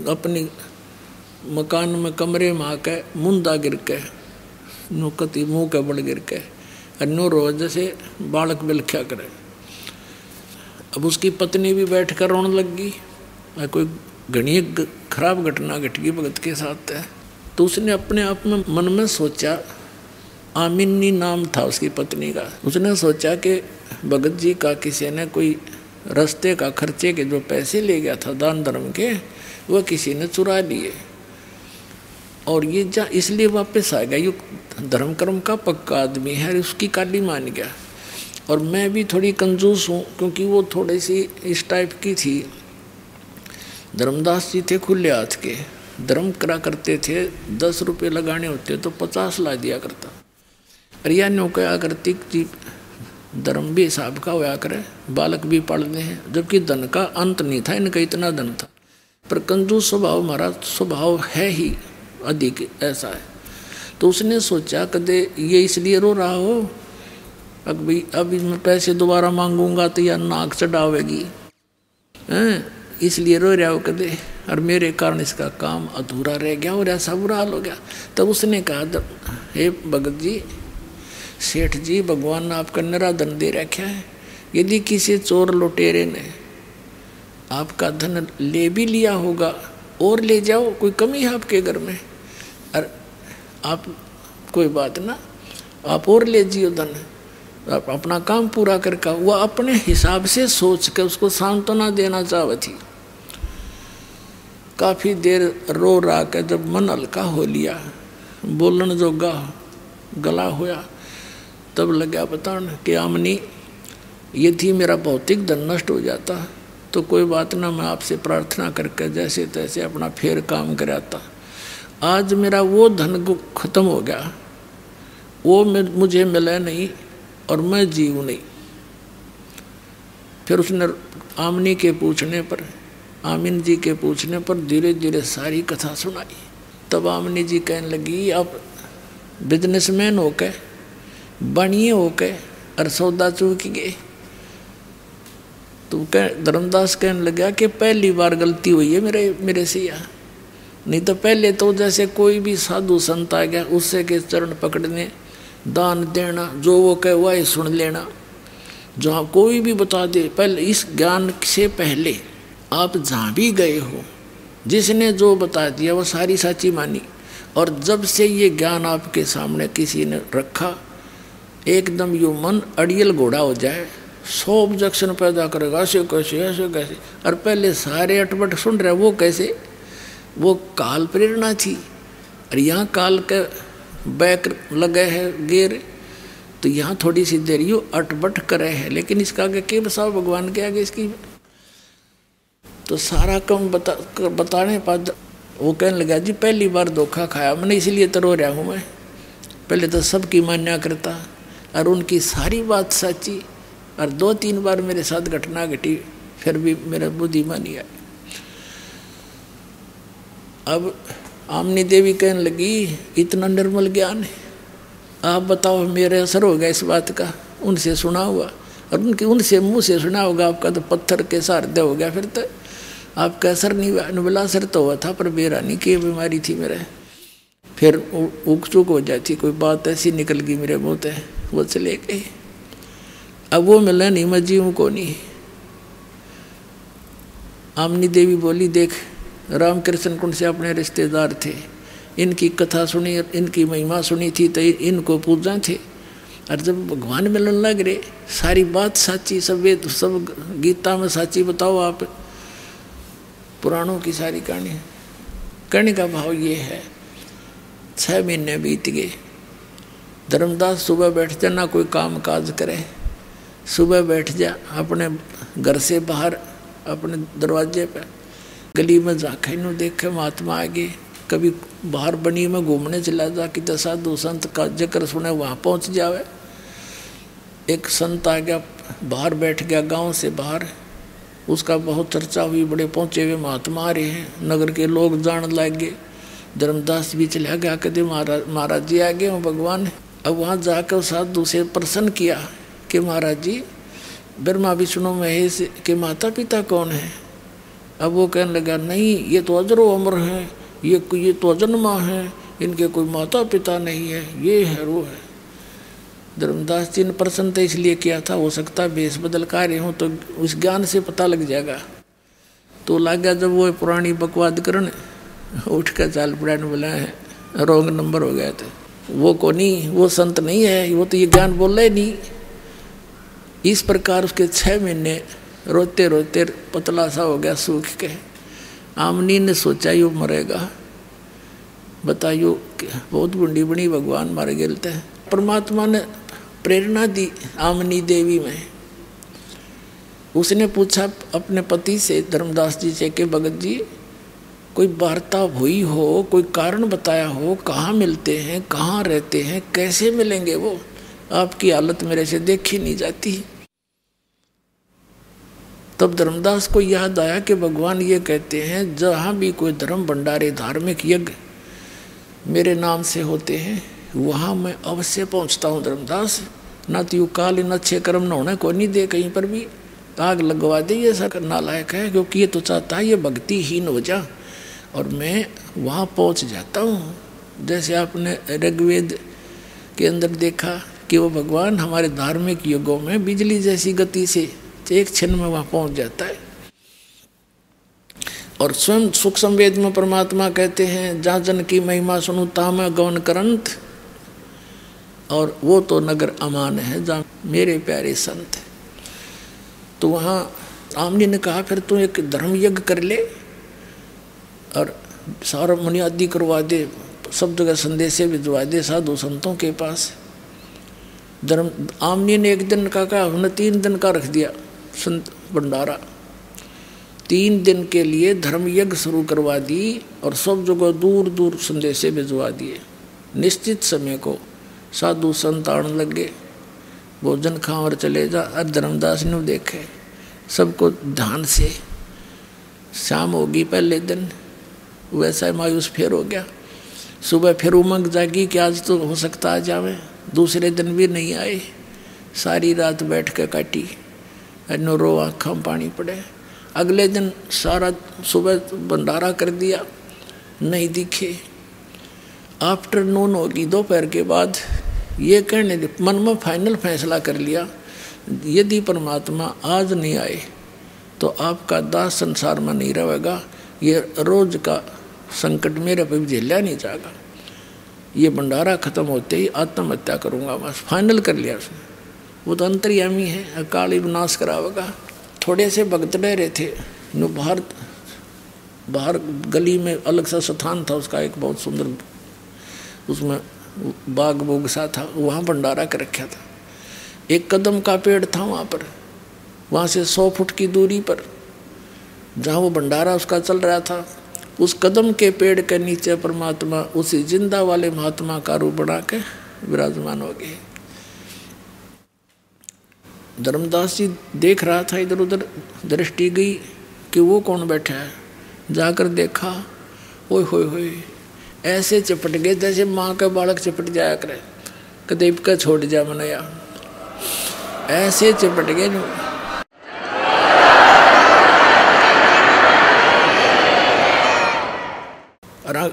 अपनी मकान में कमरे में आके मुंदा गिर के, नुकती मुँह के बड़ गिर के, नो रो जैसे बालक बिलख्या करे। अब उसकी पत्नी भी बैठ कर रोने लग गई। कोई घनी खराब घटना घट गई भगत के साथ है। तो उसने अपने आप में मन में सोचा, आमिनी नाम था उसकी पत्नी का, उसने सोचा कि भगत जी का किसी ने कोई रास्ते का खर्चे के जो पैसे ले गया था दान धर्म के, वह किसी ने चुरा लिए, और ये इसलिए वापस आ गया। ये धर्म कर्म का पक्का आदमी है, उसकी काली मान गया। और मैं भी थोड़ी कंजूस हूँ, क्योंकि वो थोड़ी सी इस टाइप की थी। धर्मदास जी थे खुले हाथ के, धर्म करा करते थे, 10 रुपये लगाने होते तो 50 ला दिया करता। और यह नो क्या करती जी, धर्म भी हिसाब का होया करे, बालक भी पढ़ते हैं, जबकि धन का अंत नहीं था, इनका इतना धन था। पर कंजूस स्वभाव हमारा स्वभाव है ही अधिक ऐसा है। तो उसने सोचा कदे ये इसलिए रो रहा हो, अभी मैं पैसे दोबारा मांगूंगा तो यह नाक चढ़ावेगी हैं, इसलिए रो रहा हो कदे, और मेरे कारण इसका काम अधूरा रह गया और ऐसा बुरा हाल हो गया। तब उसने कहा, हे भगत जी, सेठ जी, भगवान ने आपका निराधन दे रखा है। यदि किसी चोर लुटेरे ने आपका धन ले भी लिया होगा और ले जाओ, कोई कमी है आपके घर में? और आप कोई बात ना, आप और ले जियो धन, आप अपना काम पूरा करके। वह अपने हिसाब से सोच के उसको सांत्वना देना चाहती थी। काफ़ी देर रो रहा के जब मन हल्का हो लिया, बोलन जोगा गला होया, तब लगा बताने कि आमनी, यदि मेरा भौतिक धन नष्ट हो जाता तो कोई बात ना, मैं आपसे प्रार्थना करके जैसे तैसे अपना फेर काम कराता। आज मेरा वो धन खत्म हो गया, वो मुझे मिला नहीं और मैं जीव नहीं। फिर उसने आमनी के पूछने पर, आमिन जी के पूछने पर धीरे धीरे सारी कथा सुनाई। तब आमनी जी कहने लगी, आप बिजनेसमैन हो के, बनिए हो के और सौदा चूक गए। तो धर्मदास कहने लगा कि पहली बार गलती हुई है मेरे से यहाँ, नहीं तो पहले तो जैसे कोई भी साधु संत आ गया उससे के चरण पकड़ने, दान देना, जो वो कहे वह सुन लेना, जहाँ कोई भी बता दे। पहले इस ज्ञान से पहले आप जहाँ भी गए हो, जिसने जो बता दिया वो सारी सच्ची मानी। और जब से ये ज्ञान आपके सामने किसी ने रखा, एकदम यो मन अड़ियल घोड़ा हो जाए, 100 ऑब्जेक्शन पैदा करेगा, ऐसे कैसे ऐसे कैसे। और पहले सारे अटपट सुन रहे, वो कैसे, वो काल प्रेरणा थी। और यहाँ काल के बैक लगे है गेर, तो यहाँ थोड़ी सी देर यू अटपट करे है, लेकिन इसका आगे के बसाओ भगवान के आगे इसकी। तो सारा कम बताने पर वो कहने लगा, जी पहली बार धोखा खाया मैंने, इसलिए तो रो रहा हूँ मैं। पहले तो सबकी मान्या करता और उनकी सारी बात सच्ची, और 2-3 बार मेरे साथ घटना घटी, फिर भी मेरा बुद्धिमानी आई। अब आमनी देवी कहने लगी, इतना निर्मल ज्ञान है, आप बताओ मेरे असर हो गया इस बात का? उनसे सुना हुआ, और उनसे मुंह से सुना होगा, आपका तो पत्थर के सारदे हो गया। फिर तो आपका असर नहीं हुआ। अनुबला असर तो हुआ था, पर बेरानी की बीमारी थी मेरे, फिर उक चुक हो जाती, कोई बात ऐसी निकल गई मेरे मुँह से, वो चले गए। अब वो मिला नहीं, मैं जीऊँ को नहीं। आमनी देवी बोली, देख रामकृष्ण कुंड से अपने रिश्तेदार थे, इनकी कथा सुनी, इनकी महिमा सुनी थी तो इनको पूजा थे। और जब भगवान मिलन लग रहे, सारी बात साची, सब वेद सब गीता में साची बताओ आप, पुराणों की सारी कहानी। कहने का भाव ये है, 6 महीने बीत गए। धर्मदास सुबह बैठ जा, ना कोई काम काज करे, सुबह बैठ जा अपने घर से बाहर अपने दरवाजे पे, गली में झाँखे नु देखे महात्मा आगे, कभी बाहर बनी में घूमने चला जा कि साधु संत का जिक्र सुने, वहाँ पहुँच जावे। एक संत आ गया, बाहर बैठ गया गांव से बाहर, उसका बहुत चर्चा हुई, बड़े पहुँचे हुए महात्मा आ रहे हैं, नगर के लोग जान लग गए। धर्मदास भी चला गया, कहते महाराज जी आ गए हो भगवान। अब वहाँ जाकर साधु से प्रश्न किया कि महाराज जी, ब्रह्मा विष्णु महेश के माता पिता कौन है? अब वो कहने लगा, नहीं ये तो अजरो अमर हैं, ये तो अजन्मा है, इनके कोई माता पिता नहीं है, ये है वो है। धर्मदास जी ने प्रश्न तो इसलिए किया था, हो सकता है भेष बदल कार्य हो तो उस ज्ञान से पता लग जाएगा। तो लग गया जब वो पुरानी बकवाद करने, उठ कर चाल पड़ा बोला है, रॉन्ग नंबर हो गया था, वो को नहीं, वो संत नहीं है, वो तो ये ज्ञान बोल रहे नहीं। इस प्रकार उसके 6 महीने रोते रोते पतला सा हो गया, सूख के। आमनी ने सोचा यू मरेगा, बताइयो बहुत बुढ़ी बनी, भगवान मार गिलते हैं। परमात्मा ने प्रेरणा दी आमनी देवी में। उसने पूछा अपने पति से, धर्मदास जी से, कि भगत जी कोई वार्ता हुई हो, कोई कारण बताया हो, कहाँ मिलते हैं, कहाँ रहते हैं, कैसे मिलेंगे वो? आपकी हालत मेरे से देखी नहीं जाती। तब धर्मदास को याद आया कि भगवान ये कहते हैं, जहाँ भी कोई धर्म भंडारे धार्मिक यज्ञ मेरे नाम से होते हैं, वहाँ मैं अवश्य पहुँचता हूँ धर्मदास। न तो यू काल न अच्छे कर्म न होने को नहीं दे कहीं पर भी, आग लगवा दे, ये सब नालायक है, क्योंकि ये तो चाहता है ये भक्तिहीन हो जा और मैं वहाँ पहुँच जाता हूँ। जैसे आपने ऋग्वेद के अंदर देखा कि वो भगवान हमारे धार्मिक युगों में बिजली जैसी गति से एक क्षण में वहाँ पहुँच जाता है। और स्वयं सुख संवेद में परमात्मा कहते हैं, जहाँ जन की महिमा सुनू ता मैं गौन करंत, और वो तो नगर अमान है जहाँ मेरे प्यारे संत है। तो वहाँ आमनी ने कहा फिर तू एक धर्म यज्ञ कर ले और सारा बुनियादी करवा दे, सब जगह संदेशे भिजवा दे साधु संतों के पास। धर्म आमनी ने एक दिन का कहा, हमने 3 दिन का रख दिया संत भंडारा। 3 दिन के लिए धर्म यज्ञ शुरू करवा दी और सब जगह दूर दूर संदेशे भिजवा दिए। निश्चित समय को साधु संत आने लगे, भोजन खाओ और चले जा। और धर्मदास ने देखे सबको ध्यान से, शाम होगी पहले दिन, वैसा मायूस फिर हो गया। सुबह फिर उमंग जागी कि आज तो हो सकता आ जावे। दूसरे दिन भी नहीं आए, सारी रात बैठ के काटी, नो रो आँखों में पानी पड़े। अगले दिन सारा सुबह भंडारा कर दिया, नहीं दिखे। आफ्टरनून होगी, दोपहर के बाद, ये कहने मन में फाइनल फैसला कर लिया, यदि परमात्मा आज नहीं आए तो आपका दास संसार में नहीं रहेगा, ये रोज का संकट मेरे पे भी झेला नहीं जाएगा, ये भंडारा खत्म होते ही आत्महत्या करूँगा। बस फाइनल कर लिया उसने। वो तो अंतर्यामी है, अकाल ही विनाश करावेगा। थोड़े से भक्त रह रहे थे, नो बाहर गली में अलग सा स्थान था उसका, एक बहुत सुंदर, उसमें बाग बोग सा था, वहाँ भंडारा कर रखा था। एक कदम का पेड़ था वहाँ पर, वहाँ से 100 फुट की दूरी पर जहाँ वो भंडारा उसका चल रहा था, उस कदम के पेड़ के नीचे परमात्मा उसी जिंदा वाले महात्मा का रूप बना के विराजमान हो गए। धर्मदास जी देख रहा था, इधर उधर दृष्टि गई कि वो कौन बैठा है। जाकर देखा, ओए होए होए, ऐसे चपट गए जैसे माँ का बालक चपट जाया करे, कदेब का छोड़ जा मनया, ऐसे चपट गए।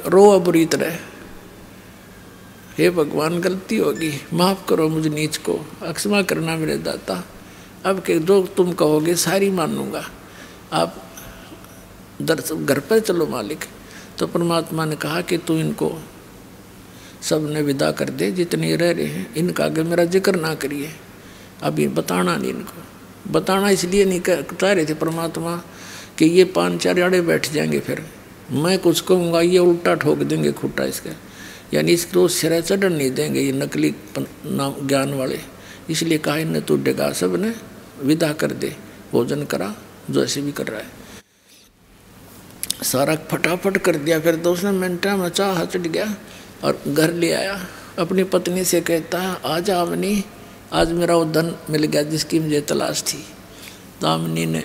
रो बुरी तरह, हे भगवान गलती होगी, माफ़ करो मुझे नीच को, अक्षमा करना मेरे दाता। अब के जो तुम कहोगे सारी मानूंगा, आप घर पर चलो मालिक। तो परमात्मा ने कहा कि तू इनको सब ने विदा कर दे, जितने रह रहे हैं इनका आगे मेरा जिक्र ना करिए। अभी बताना नहीं, इनको बताना इसलिए नहीं चाह रहे थे परमात्मा कि ये 5-4 आड़े बैठ जाएंगे, फिर मैं कुछ कहूँगा ये उल्टा ठोक देंगे खुट्टा इसका, यानी इसको सिरा चढ़न नहीं देंगे ये नकली नाम ज्ञान वाले। इसलिए कहा इन्हें तू डेगा सब ने विदा कर दे, भोजन करा जो ऐसे भी कर रहा है। सारा फटाफट कर दिया। फिर 2 मिनट में चाह चढ़ गया और घर ले आया। अपनी पत्नी से कहता है, आज आमनी, आज मेरा वो धन मिल गया जिसकी मुझे तलाश थी। तो आमनी ने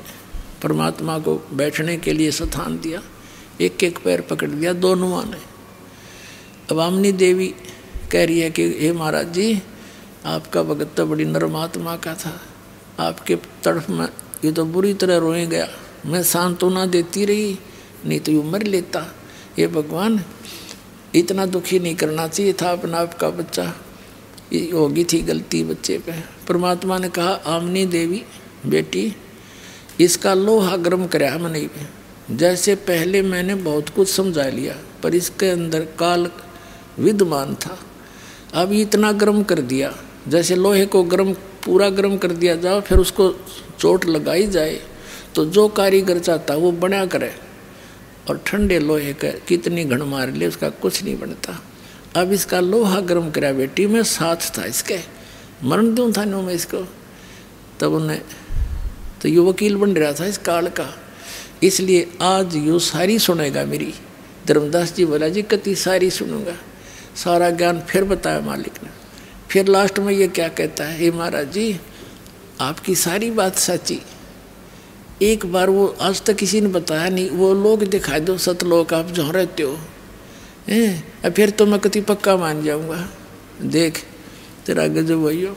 परमात्मा को बैठने के लिए स्थान दिया, एक एक पैर पकड़ दिया दोनों ने। अब आमनी देवी कह रही है कि हे महाराज जी, आपका भगत तो बड़ी नरमात्मा का था, आपके तरफ में ये तो बुरी तरह रोए गया, मैं सांत्वना देती रही, नहीं तो यूँ मर लेता। ये भगवान, इतना दुखी नहीं करना चाहिए था अपना आपका बच्चा, ये होगी थी गलती बच्चे पे। परमात्मा ने कहा, आमनी देवी बेटी, इसका लोहा गर्म कराया मैंने पे। जैसे पहले मैंने बहुत कुछ समझा लिया, पर इसके अंदर काल विद्यमान था, अब इतना गर्म कर दिया। जैसे लोहे को गर्म पूरा गर्म कर दिया जाओ, फिर उसको चोट लगाई जाए तो जो कारीगर चाहता वो बना करे, और ठंडे लोहे का कितनी घण मार ले उसका कुछ नहीं बनता। अब इसका लोहा गर्म कराया बेटी, मैं साथ था इसके, मरण दूँ था नो मैं इसको। तब उन्हें तो ये वकील बन रहा था इस काल का, इसलिए आज यो सारी सुनेगा मेरी। धर्मदास जी बोला, जी कति सारी सुनूंगा, सारा ज्ञान फिर बताया मालिक ने। फिर लास्ट में ये क्या कहता है, हे महाराज जी, आपकी सारी बात सच्ची, एक बार वो आज तक किसी ने बताया नहीं, वो लोग दिखा दो सतलोक आप जहाँ रहते हो, हैं फिर तो मैं कति पक्का मान जाऊंगा। देख तेरा गजब भैया,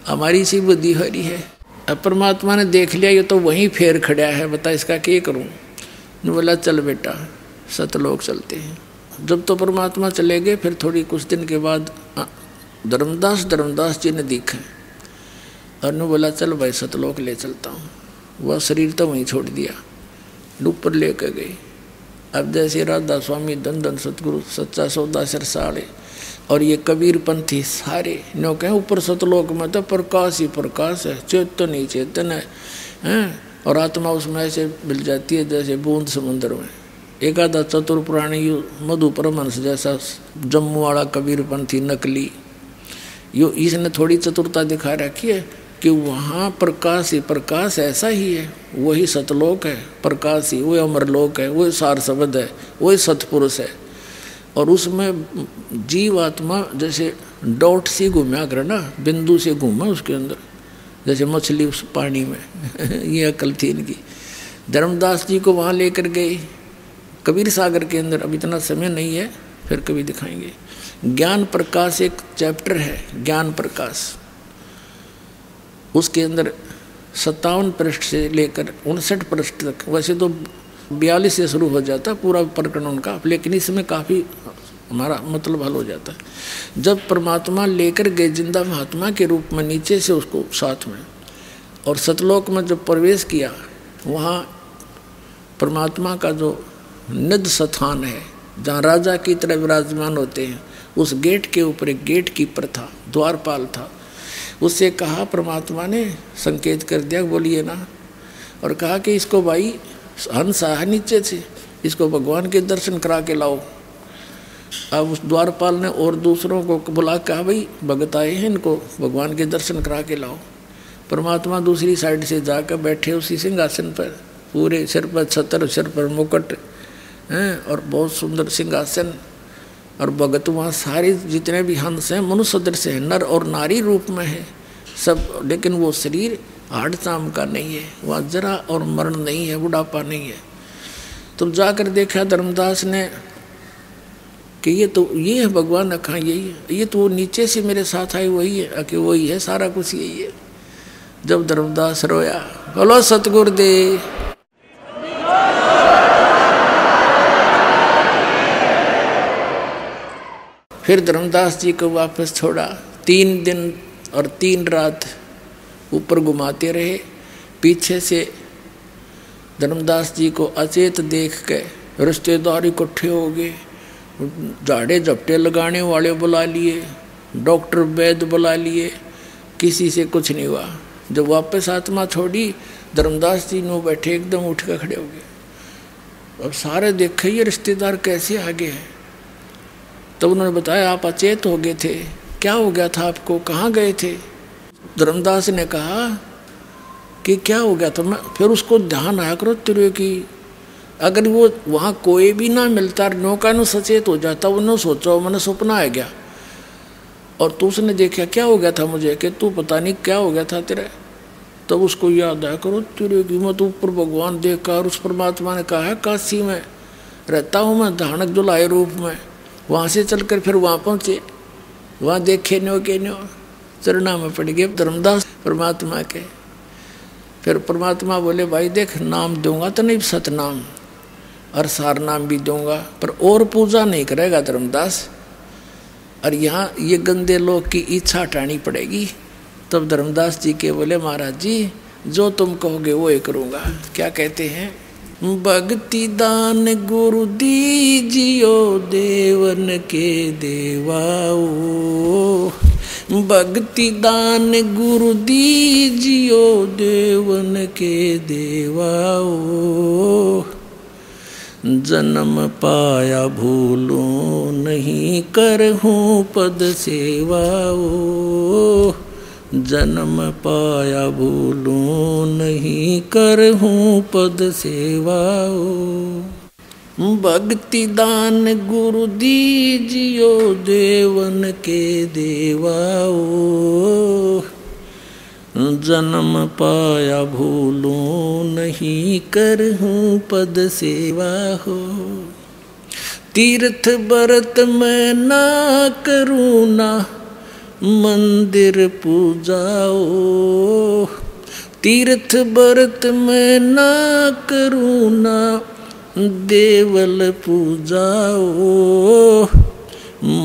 हमारी सी बुद्धि हो रही है। अब परमात्मा ने देख लिया ये तो वहीं फेर खड़ा है, बता इसका क्या करूं। ने बोला चल बेटा सतलोक चलते हैं। जब तो परमात्मा चले गए, फिर थोड़ी कुछ दिन के बाद धर्मदास जी ने दिखे और ने बोला चल भाई सतलोक ले चलता हूँ। वह शरीर तो वहीं छोड़ दिया, ऊपर लेकर गई। अब जैसे राधा स्वामी धन धन सतगुरु सच्चा सौदा सरसाले और ये कबीर पंथी सारे नो कहें ऊपर सतलोक में तो प्रकाश ही प्रकाश है, चेतन ही चेतन है, और आत्मा उसमें ऐसे मिल जाती है जैसे बूंद समुद्र में। एक आधा चतुर पुराणी मधु परमहंस जैसा जम्मू वाला कबीर पंथी नकली, यो इसने थोड़ी चतुरता दिखा रखी है कि वहाँ प्रकाश ही प्रकाश ऐसा ही है, वही सतलोक है, प्रकाश ही वही अमरलोक है, वही सार शब्द है, वही सतपुरुष है। और उसमें जीव आत्मा जैसे डॉट सी घूमा कर ना, बिंदु से घूमा उसके अंदर, जैसे मछली उस पानी में ये अकल थी इनकी। धर्मदास जी को वहाँ लेकर गए कबीर सागर के अंदर। अब इतना समय नहीं है, फिर कभी दिखाएंगे। ज्ञान प्रकाश एक चैप्टर है, ज्ञान प्रकाश, उसके अंदर 57 पृष्ठ से लेकर 59 पृष्ठ तक, वैसे तो 42 से शुरू हो जाता पूरा प्रकरण उनका, लेकिन इसमें काफ़ी हमारा मतलब हल हो जाता है। जब परमात्मा लेकर गए जिंदा महात्मा के रूप में नीचे से उसको साथ में, और सतलोक में जब प्रवेश किया, वहाँ परमात्मा का जो निध स्थान है जहाँ राजा की तरह विराजमान होते हैं, उस गेट के ऊपर एक गेट कीपर था, द्वारपाल था। उससे कहा, परमात्मा ने संकेत कर दिया बोलिए ना, और कहा कि इसको भाई हंस है नीचे से, इसको भगवान के दर्शन करा के लाओ। अब उस द्वारपाल ने और दूसरों को बुला, कहा भाई भगत आए हैं, इनको भगवान के दर्शन करा के लाओ। परमात्मा दूसरी साइड से जाकर बैठे उसी सिंहासन पर, पूरे सिर पर छतर, सिर पर मुकुट हैं और बहुत सुंदर सिंहासन, और भगत वहाँ सारे जितने भी हंस हैं मनुष्य सदृश हैं, नर और नारी रूप में है सब, लेकिन वो शरीर हाड़ चाम का नहीं है, वहाँ जरा और मरण नहीं है, बुढ़ापा नहीं है। तो जाकर देखा धर्मदास ने कि ये है भगवान, अखा यही है, ये तो वो नीचे से मेरे साथ आए वही है, कि वही है, सारा कुछ यही है। जब धर्मदास रोया, बोलो सतगुरुदेव। फिर धर्मदास जी को वापस छोड़ा, 3 दिन और 3 रात ऊपर घुमाते रहे। पीछे से धर्मदास जी को अचेत देख के रिश्तेदार इकट्ठे हो गए, झाड़े झपटे लगाने वाले बुला लिए, डॉक्टर वैद्य बुला लिए, किसी से कुछ नहीं हुआ। जब वापस आत्मा छोड़ी, धर्मदास जी नो बैठे एकदम उठ कर खड़े हो गए। अब सारे देखे ये रिश्तेदार कैसे आ गए हैं। तब उन्होंने बताया आप अचेत हो गए थे, क्या हो गया था आपको, कहाँ गए थे। धर्मदास ने कहा कि क्या हो गया था। मैं फिर उसको ध्यान आया करो तेरे की, अगर वो वहाँ कोई भी ना मिलता, नौका नो सचेत हो जाता, उन्होंने सोचा मैंने सपना आ गया, और तू उसने देखा क्या हो गया था मुझे, कि तू पता नहीं क्या हो गया था तेरे। तब उसको याद आया करो तेरे की, मैं तो ऊपर भगवान देखा, और उस परमात्मा ने कहा है काशी में रहता हूँ मैं धानक जुलाए रूप में। वहाँ से चलकर फिर वहाँ पहुँचे, वहाँ देखे न्यो के न्यो चरणा में पड़ गए धर्मदास परमात्मा के। फिर परमात्मा बोले भाई देख, नाम दूंगा तो नहीं सतनाम, और सार नाम भी दूंगा, पर और पूजा नहीं करेगा धर्मदास, और यहाँ ये गंदे लोग की इच्छा हटानी पड़ेगी। तब धर्मदास जी के बोले महाराज जी जो तुम कहोगे वो ही करूँगा। क्या कहते हैं, भक्ति दान गुरु दीजियो देवन के देवाओ, भक्ति दान गुरु दीजियो देवन के देवाओ, जन्म पाया भूलो नहीं करहूँ पद सेवाओ, जन्म पाया भूलूं नहीं करहूँ पद सेवाओ, भक्ति दान गुरु दीजियो देवन के देवाओ, जन्म पाया भूलूं नहीं करहूँ पद सेवा हो, तीर्थ व्रत मैं ना करूँ ना मंदिर पूजाओ, तीर्थ व्रत मैं ना करूँ ना देवल पूजाओ,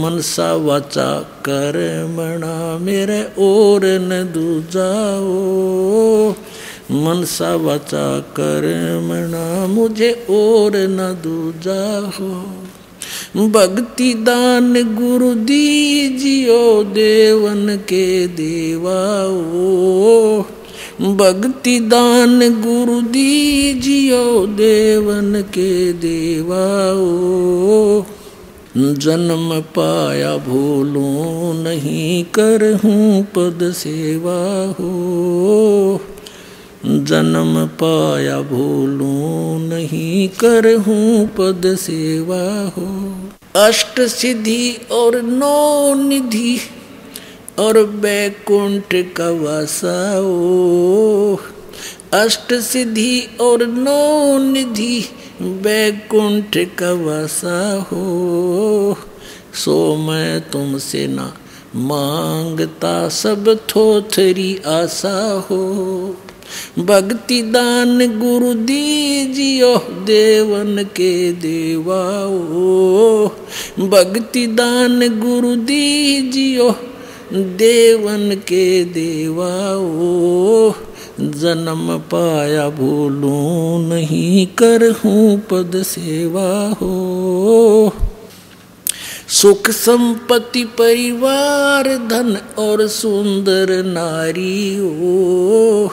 मनसा वाचा कर्मणा मेरे और न दूजाओ, मनसा वाचा कर्मणा मुझे और न दूजा हो। भक्ति दान गुरु दीजियो देवन के देवाओ, भक्ति दान गुरु दीजियो देवन के देवाओ, जन्म पाया भूलूं नहीं करहूँ पद सेवा हो, जन्म पाया भूलूं नहीं करहूँ पद सेवा हो। अष्ट सिद्धि और नौ निधि और बैकुंठ का वासा हो, अष्ट सिद्धि और नौ निधि बैकुंठ का वासा हो, सो मैं तुमसे ना मांगता सब थोथरी आशा हो। भक्ति दान गुरु दीजियो देवन के देवाओ, भक्ति दान गुरु दीजियो देवन के देवाओ, जन्म पाया भूलूं नहीं करहूँ पद सेवा हो। सुख संपत्ति परिवार धन और सुंदर नारी हो,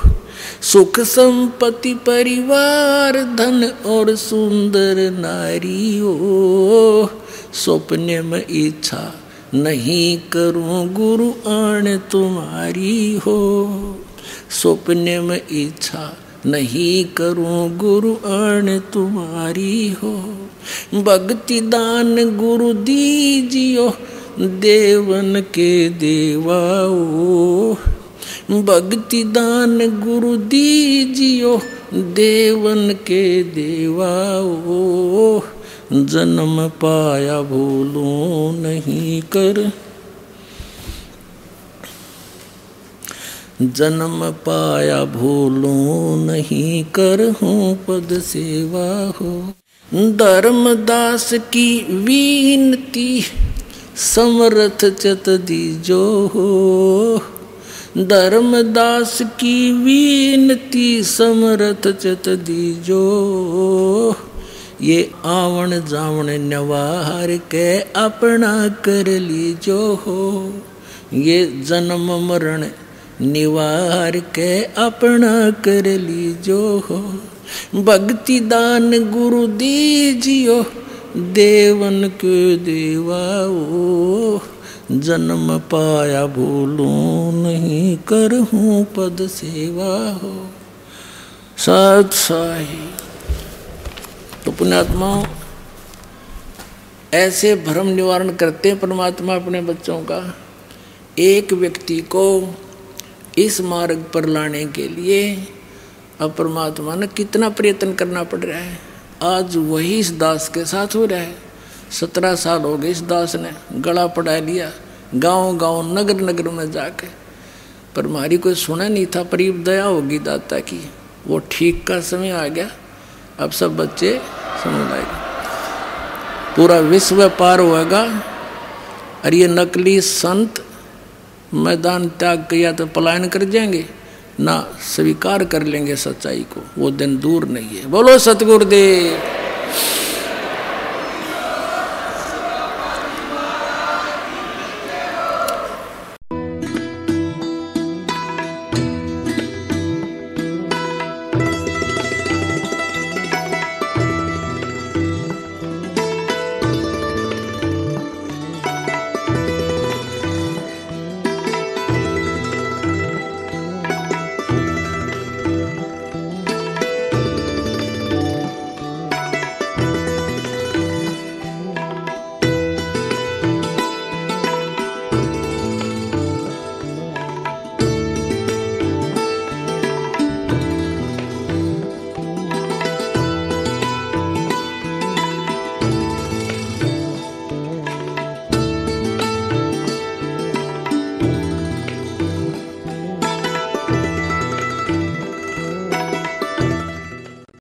सुख संपत्ति परिवार धन और सुंदर नारी हो, स्वप्न में इच्छा नहीं करूं गुरु आण तुम्हारी हो, स्वप्न में इच्छा नहीं करूं गुरु आण तुम्हारी हो। भक्ति दान गुरु दीजियो देवन के देवाओ, भक्ति दान गुरु दीजियो देवन के देवाओ, जन्म पाया भूलूं नहीं कर, जन्म पाया भूलूं नहीं करहूँ पद सेवा हो। धर्मदास की विनती समर्थ चत दीजो हो, धर्मदास की विनती समर्थ चत दीजो, ये आवन जावन नवार के अपना कर लीजो हो, ये जन्म मरण निवार के अपना कर लीजो हो। भक्ति दान गुरु दीजियो देवन के देवाओ, जन्म पाया भूलूं नहीं करहूँ पद सेवा हो। सत साई। तो पुण्यात्माओं, ऐसे भ्रम निवारण करते हैं परमात्मा अपने बच्चों का। एक व्यक्ति को इस मार्ग पर लाने के लिए अब परमात्मा ने कितना प्रयत्न करना पड़ रहा है। आज वही इस दास के साथ हो रहा है। 17 साल हो गए इस दास ने गला पड़ा लिया, गांव-गांव नगर नगर में जाके, पर हमारी कोई सुना नहीं था। पर दया होगी दाता की, वो ठीक का समय आ गया। अब सब बच्चे समझ आएंगे, पूरा विश्व पार होगा। और ये नकली संत मैदान त्याग किया तो पलायन कर जाएंगे, ना स्वीकार कर लेंगे सच्चाई को, वो दिन दूर नहीं है। बोलो सतगुरुदेव।